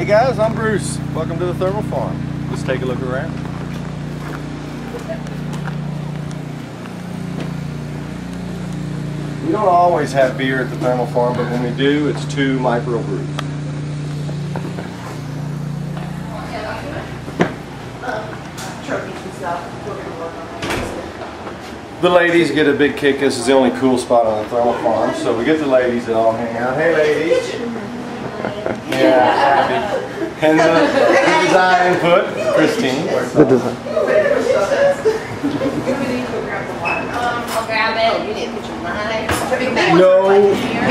Hey guys, I'm Bruce. Welcome to the thermal farm. Let's take a look around. We don't always have beer at the thermal farm, but when we do, it's 2 microbrews. Trophies and stuff. We're gonna work on that. The ladies get a big kick. This is the only cool spot on the thermal farm, so we get the ladies that all hang out. Hey ladies. Yeah, happy. And the design input, Christine. The design. I'll grab it. You need to put your knife. No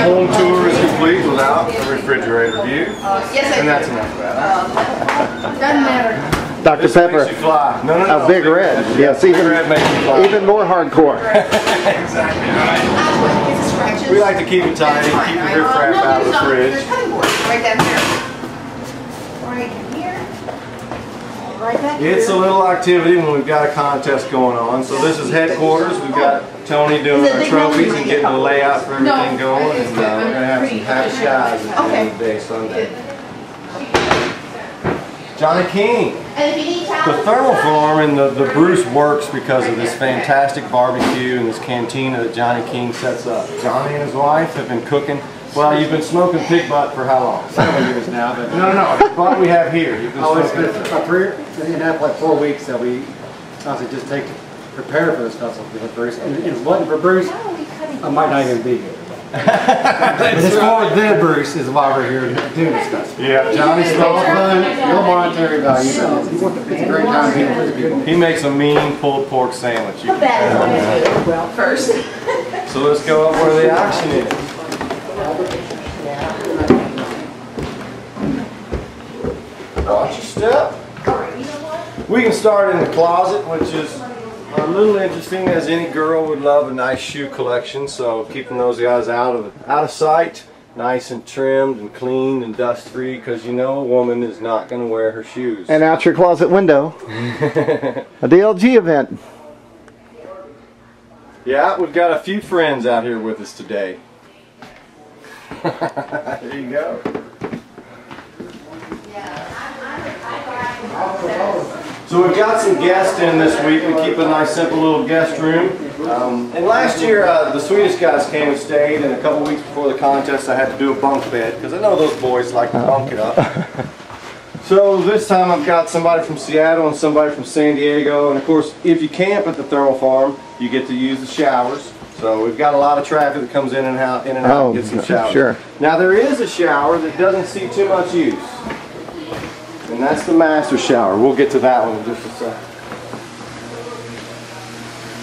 home tour is complete without a refrigerator view. Yes, I And that's enough of that. Doesn't matter. Dr. This Pepper. makes you fly. No, no, no. A big red. Yes, Big red makes you fly. even more hardcore. Exactly right. We like to keep it tidy, keep the riff crap out of the fridge. There's cutting board right down here. Right here. Right back here. It's a little activity when we've got a contest going on. So this is headquarters. We've got Tony doing our trophies and getting the layout for everything going. And we're going to have some happy skies at the end of the day Sunday. Johnny King. The thermal farm and the Bruce works because of this fantastic barbecue and this cantina that Johnny King sets up. Johnny and his wife have been cooking. Well, you've been smoking pig butt for how long? Several years now, but No, what we have here. You've been it's smoking been about 3.5, like 4 weeks that we honestly just take to prepare for this festival with Bruce. And if it wasn't for Bruce, I might not even be here. But it's for the Bruce is why we're here doing this festival. Yeah, Johnny's It's all fun, no monetary value. It's a great time being with people. He makes a mean pulled pork sandwich. You can tell. Well, first. So let's go up where the action is. Watch your step. We can start in the closet, which is a little interesting, as any girl would love a nice shoe collection. So keeping those guys out of sight, nice and trimmed and cleaned and dust free, because you know a woman is not going to wear her shoes. And out your closet window. A DLG event. Yeah, we've got a few friends out here with us today. There you go. So we've got some guests in this week. We keep a nice simple little guest room. And last year the Swedish guys came and stayed, and a couple weeks before the contest I had to do a bunk bed because I know those boys like to bunk it up. So this time I've got somebody from Seattle and somebody from San Diego, and of course if you camp at the thermal farm you get to use the showers. So we've got a lot of traffic that comes in and out and gets some showers. Sure. Now there is a shower that doesn't see too much use. And that's the master shower. We'll get to that one in just a second.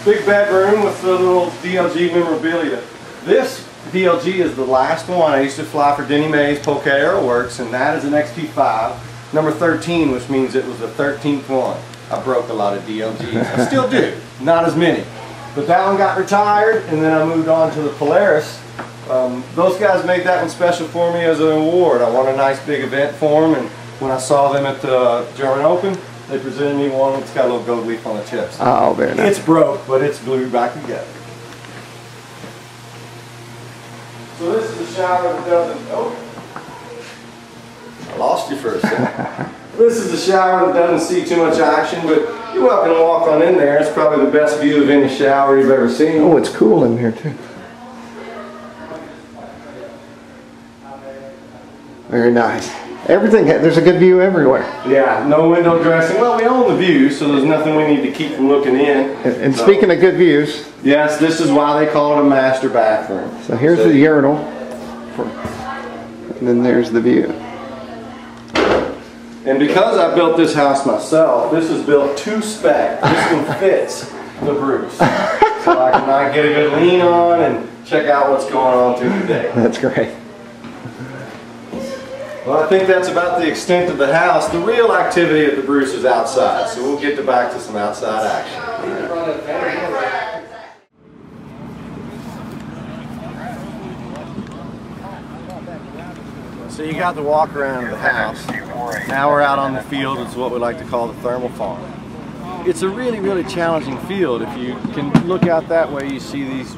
Big bedroom with the little DLG memorabilia. This DLG is the last one. I used to fly for Denny Mays Poke Aero Works, and that is an XP5, number 13, which means it was the 13th one. I broke a lot of DLGs. I still do, not as many. But that one got retired, and then I moved on to the Polaris. Those guys made that one special for me as an award. I won a nice big event for them, and when I saw them at the German Open, they presented me one that's got a little gold leaf on the tips. Oh, very nice. It's broke, but it's glued back together. So this is a shower that doesn't... Oh, I lost you for a second. This is a shower that doesn't see too much action, but you're welcome to walk on in there. It's probably the best view of any shower you've ever seen. Oh, it's cool in here too. Very nice. Everything, there's a good view everywhere. Yeah, no window dressing. Well, we own the view, so there's nothing we need to keep from looking in. And speaking of good views. Yes, this is why they call it a master bathroom. So here's the urinal. And then there's the view. And because I built this house myself, this is built to spec. This one fits the Bruce. So I can get a good lean on and check out what's going on through the day. That's great. Well, I think that's about the extent of the house. The real activity at the Bruce is outside, so we'll get back to some outside action. So you got the walk around of the house. Now we're out on the field. It's what we like to call the thermal farm. It's a really, really challenging field. If you can look out that way, you see these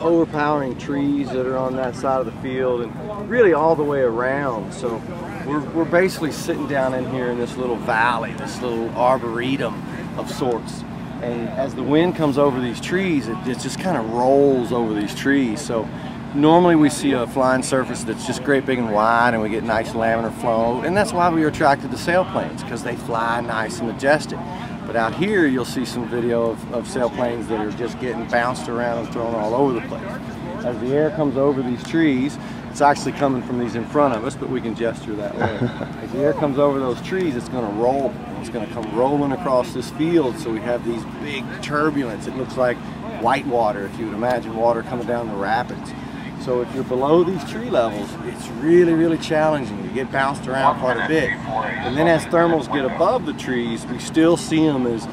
overpowering trees that are on that side of the field and really all the way around. So we're basically sitting down in here in this little valley, this little arboretum of sorts. And as the wind comes over these trees, it just kind of rolls over these trees. So normally we see a flying surface that's just great big and wide, and we get nice laminar flow, and that's why we are attracted to sailplanes, because they fly nice and majestic. But out here you'll see some video of sailplanes that are just getting bounced around and thrown all over the place. As the air comes over these trees, it's actually coming from these in front of us, but we can gesture that way. As the air comes over those trees, it's going to roll. It's going to come rolling across this field, so we have these big turbulence. It looks like white water, if you would imagine water coming down the rapids. So if you're below these tree levels, it's really, really challenging. You get bounced around quite a bit. And then as thermals get above the trees, we still see them as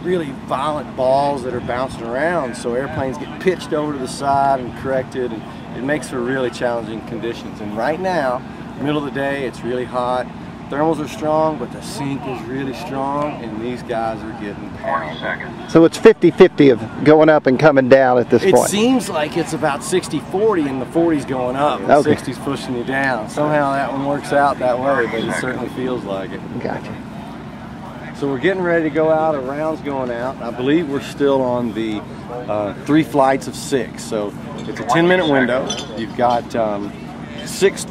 really violent balls that are bouncing around. So airplanes get pitched over to the side and corrected, and it makes for really challenging conditions. And right now, middle of the day, it's really hot. Thermals are strong, but the sink is really strong, and these guys are getting pounded. So it's 50-50 of going up and coming down at this point? It seems like it's about 60-40, and the 40's going up, and the 60's pushing you down. Somehow that one works out that way, but it certainly feels like it. Gotcha. So we're getting ready to go out, a round's going out. I believe we're still on the 3 flights of 6, so it's a 10-minute window. You've got six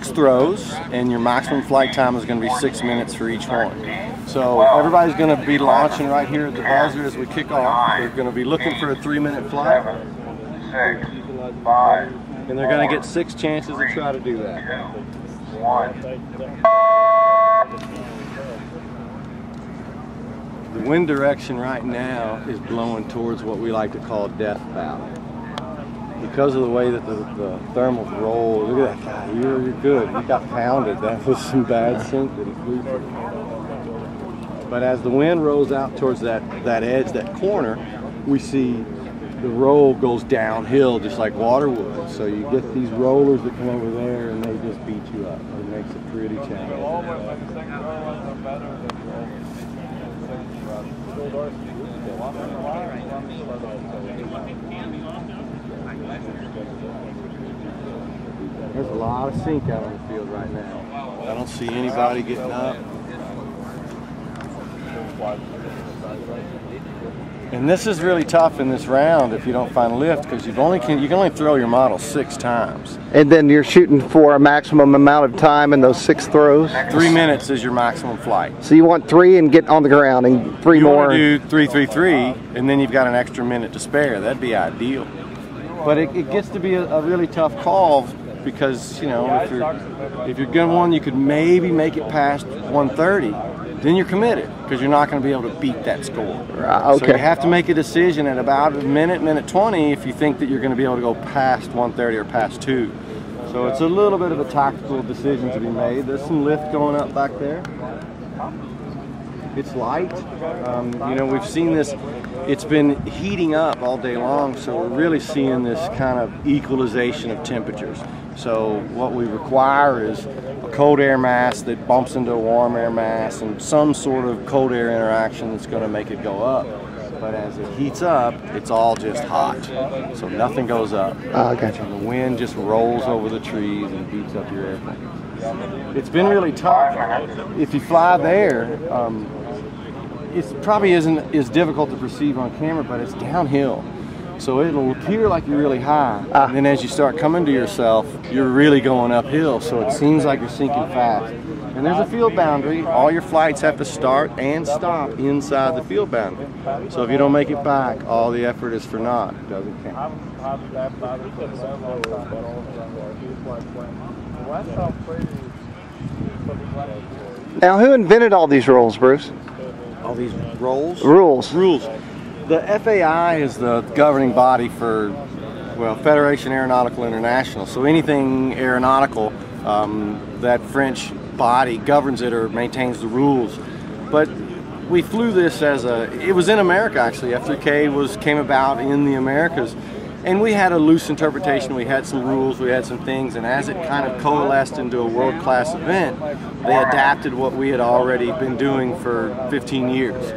throws, and your maximum flight time is going to be 6 minutes for each one. So everybody's going to be launching right here at the buzzer as we kick off. They're going to be looking for a 3-minute flight. 7, 6, 5, and they're going to get 6 chances to try to do that. 2, 1. The wind direction right now is blowing towards what we like to call Death Valley. Because of the way that the thermals roll, look at that guy, you're good. You got pounded. That was some bad sink that he flew through. But as the wind rolls out towards that edge, that corner, we see the roll goes downhill just like water would. So you get these rollers that come over there and they just beat you up. It makes it pretty challenging. There's a lot of sink out on the field right now. I don't see anybody getting up. And this is really tough in this round if you don't find lift, because you can only throw your model 6 times. And then you're shooting for a maximum amount of time in those 6 throws? 3 minutes is your maximum flight. So you want 3 and get on the ground, and 3 more. You want to do 3, 3, 3, and then you've got an extra minute to spare. That'd be ideal. But it gets to be a really tough call, because you know, if you're gun one, you could maybe make it past 130. Then you're committed, because you're not going to be able to beat that score. Okay. So you have to make a decision at about a minute 20 if you think that you're going to be able to go past 130 or past 2. So it's a little bit of a tactical decision to be made. There's some lift going up back there. It's light. You know, we've seen this. It's been heating up all day long, so we're really seeing this kind of equalization of temperatures. So what we require is a cold air mass that bumps into a warm air mass, and some sort of cold air interaction that's going to make it go up. But as it heats up, it's all just hot, so nothing goes up. Gotcha. And the wind just rolls over the trees and beats up your airplane. It's been really tough. If you fly there, it probably isn't as difficult to perceive on camera, but it's downhill. So it'll appear like you're really high, and then as you start coming to yourself, you're really going uphill, so it seems like you're sinking fast. And there's a field boundary. All your flights have to start and stop inside the field boundary. So if you don't make it back, all the effort is for naught. It doesn't count. Now, who invented all these rules, Bruce? All these rolls? Rules. Rules. The FAI is the governing body for, well, Federation Aeronautical International. So anything aeronautical, that French body governs it or maintains the rules. But we flew this as it was in America actually. F3K came about in the Americas. And we had a loose interpretation, we had some rules, we had some things, and as it kind of coalesced into a world-class event, they adapted what we had already been doing for 15 years.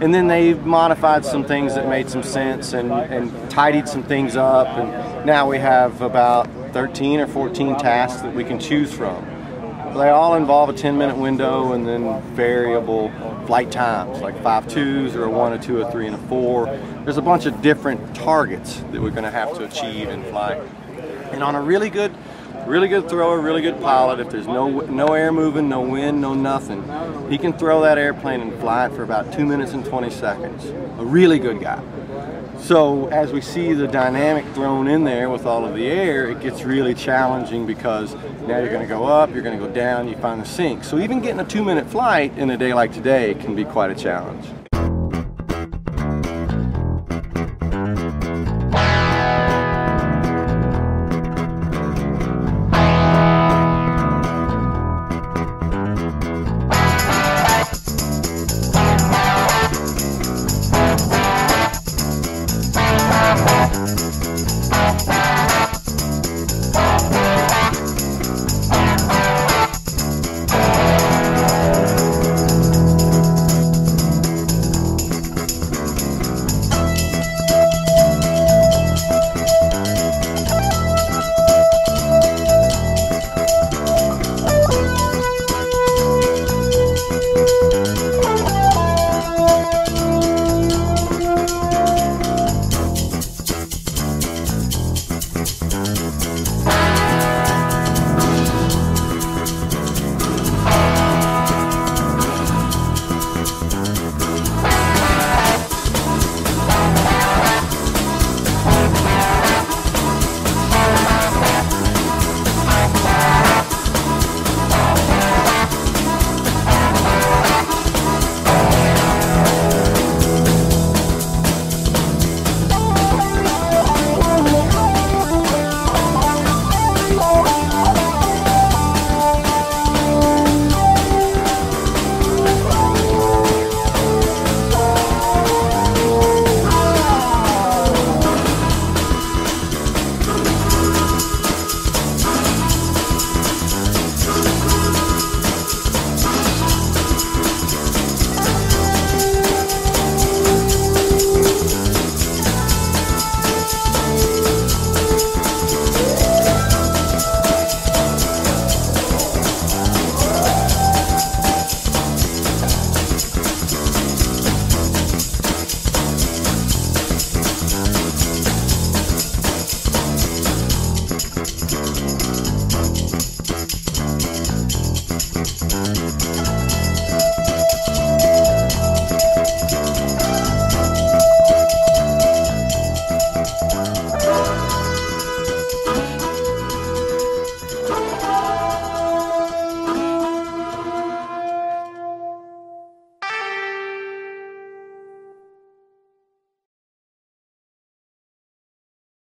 And then they modified some things that made some sense and tidied some things up. And now we have about 13 or 14 tasks that we can choose from. They all involve a 10-minute window and then variable flight times, like 5 2s or a 1, a 2, a 3, and a 4. There's a bunch of different targets that we're going to have to achieve in flight. And on a really good thrower, really good pilot, if there's no air moving, no wind, no nothing, he can throw that airplane and fly it for about 2 minutes and 20 seconds. A really good guy. So as we see the dynamic thrown in there with all of the air, it gets really challenging because now you're going to go up, you're going to go down, you find the sink. So even getting a 2-minute flight in a day like today can be quite a challenge.